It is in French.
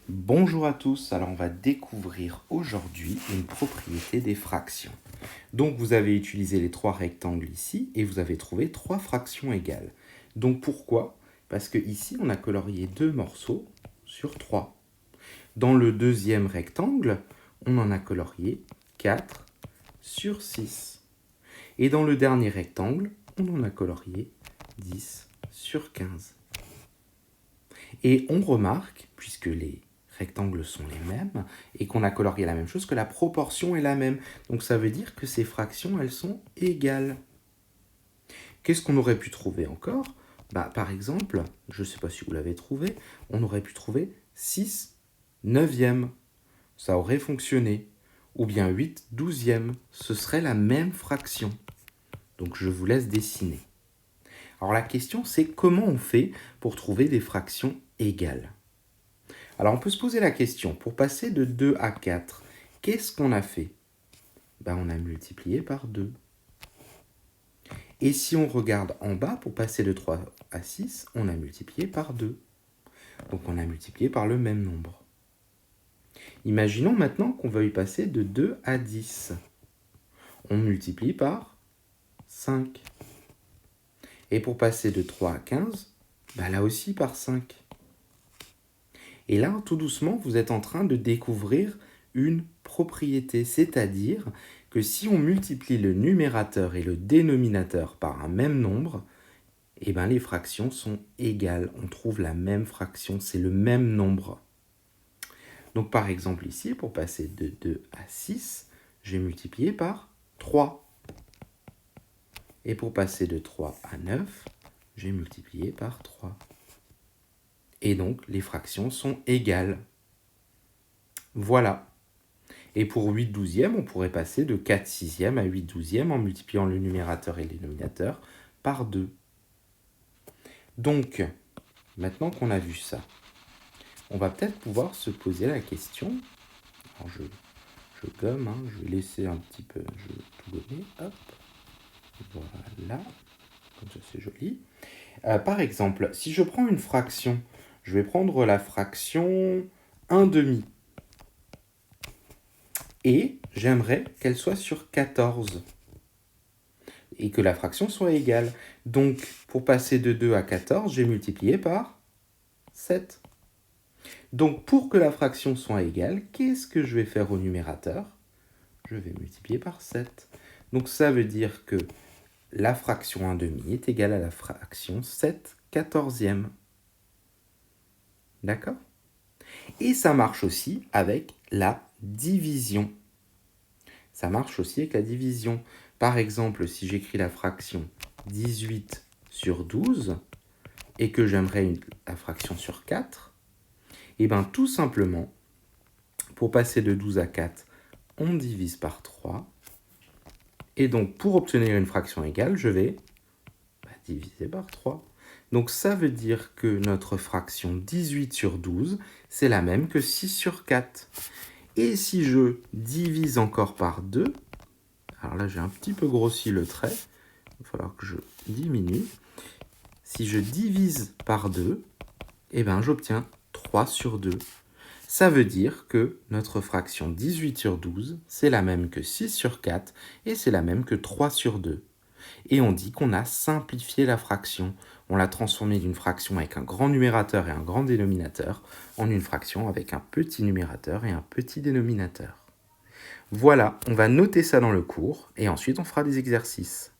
Bonjour à tous, alors on va découvrir aujourd'hui une propriété des fractions. Donc vous avez utilisé les trois rectangles ici et vous avez trouvé trois fractions égales. Donc pourquoi? Parce que ici on a colorié deux morceaux sur 3. Dans le deuxième rectangle, on en a colorié 4 sur 6. Et dans le dernier rectangle, on en a colorié 10 sur 15. Et on remarque, puisque les rectangles sont les mêmes, et qu'on a colorié la même chose, que la proportion est la même. Donc ça veut dire que ces fractions, elles sont égales. Qu'est-ce qu'on aurait pu trouver encore? Par exemple, je ne sais pas si vous l'avez trouvé, on aurait pu trouver 6 neuvièmes. Ça aurait fonctionné. Ou bien 8 douzièmes. Ce serait la même fraction. Donc je vous laisse dessiner. Alors la question, c'est comment on fait pour trouver des fractions égales? Alors on peut se poser la question, pour passer de 2 à 4, qu'est-ce qu'on a fait? On a multiplié par 2. Et si on regarde en bas, pour passer de 3 à 6, on a multiplié par 2. Donc on a multiplié par le même nombre. Imaginons maintenant qu'on veuille passer de 2 à 10. On multiplie par 5. Et pour passer de 3 à 15, là aussi par 5. Et là, tout doucement, vous êtes en train de découvrir une propriété, c'est-à-dire que si on multiplie le numérateur et le dénominateur par un même nombre, les fractions sont égales. On trouve la même fraction, c'est le même nombre. Donc par exemple ici, pour passer de 2 à 6, j'ai multiplié par 3. Et pour passer de 3 à 9, j'ai multiplié par 3. Et donc les fractions sont égales. Voilà. Et pour 8 douzièmes, on pourrait passer de 4 sixièmes à 8 douzièmes en multipliant le numérateur et le dénominateur par 2. Donc, maintenant qu'on a vu ça, on va peut-être pouvoir se poser la question. Alors je gomme, je vais laisser un petit peu, je vais tout gommer, hop, voilà, comme ça c'est joli. Par exemple, si je prends une fraction, je vais prendre la fraction 1 demi. Et j'aimerais qu'elle soit sur 14. Et que la fraction soit égale. Donc, pour passer de 2 à 14, j'ai multiplié par 7. Donc, pour que la fraction soit égale, qu'est-ce que je vais faire au numérateur? Je vais multiplier par 7. Donc, ça veut dire que la fraction 1 demi est égale à la fraction 7 quatorzièmes. D'accord? Et ça marche aussi avec la division. Ça marche aussi avec la division. Par exemple, si j'écris la fraction 18 sur 12 et que j'aimerais la fraction sur 4, tout simplement, pour passer de 12 à 4, on divise par 3. Et donc, pour obtenir une fraction égale, je vais diviser par 3. Donc, ça veut dire que notre fraction 18 sur 12, c'est la même que 6 sur 4. Et si je divise encore par 2, alors là, j'ai un petit peu grossi le trait. Il va falloir que je diminue. Si je divise par 2, j'obtiens 3 sur 2. Ça veut dire que notre fraction 18 sur 12, c'est la même que 6 sur 4 et c'est la même que 3 sur 2. Et on dit qu'on a simplifié la fraction. On l'a transformée d'une fraction avec un grand numérateur et un grand dénominateur en une fraction avec un petit numérateur et un petit dénominateur. Voilà, on va noter ça dans le cours et ensuite on fera des exercices.